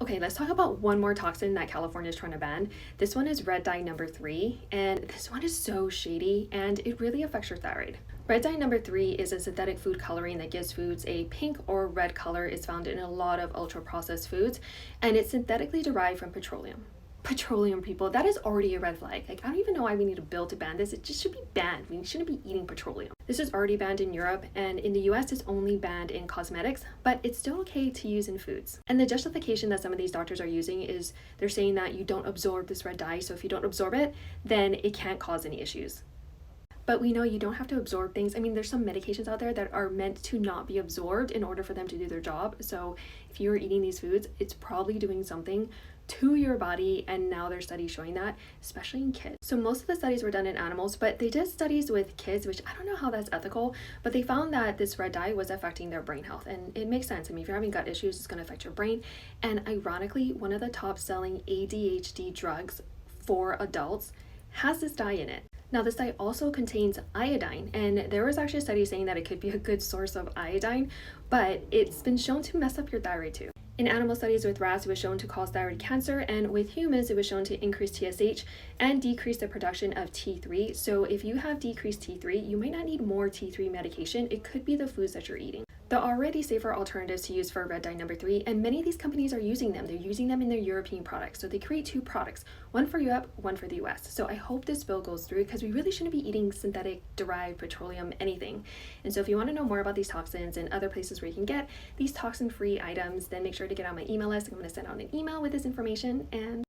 Okay, let's talk about one more toxin that California is trying to ban. This one is red dye number 3, and this one is so shady and it really affects your thyroid. Red dye number 3 is a synthetic food coloring that gives foods a pink or red color. It's found in a lot of ultra processed foods, and it's synthetically derived from petroleum. Petroleum, people, that is already a red flag. Like, I don't even know why we need a bill to ban this. It just should be banned. We shouldn't be eating petroleum. This is already banned in Europe, and in the US it's only banned in cosmetics, but it's still okay to use in foods. And the justification that some of these doctors are using is they're saying that you don't absorb this red dye, so if you don't absorb it, then it can't cause any issues. But we know you don't have to absorb things. I mean, there's some medications out there that are meant to not be absorbed in order for them to do their job. So if you're eating these foods, it's probably doing something to your body, and now there's studies showing that, especially in kids. So most of the studies were done in animals, but they did studies with kids, which I don't know how that's ethical, but they found that this red dye was affecting their brain health, and it makes sense. I mean, if you're having gut issues, it's going to affect your brain. And ironically, one of the top selling ADHD drugs for adults has this dye in it. Now, this dye also contains iodine, and there was actually a study saying that it could be a good source of iodine, but it's been shown to mess up your thyroid too. In animal studies with rats, it was shown to cause thyroid cancer, and with humans, it was shown to increase TSH and decrease the production of T3. So if you have decreased T3, you might not need more T3 medication. It could be the foods that you're eating. There are already safer alternatives to use for red dye number 3, and many of these companies are using them. They're using them in their European products. So they create 2 products, one for Europe, one for the US. So I hope this bill goes through, because we really shouldn't be eating synthetic derived petroleum anything. And so if you want to know more about these toxins and other places where you can get these toxin-free items, then make sure to get on my email list. I'm going to send out an email with this information, and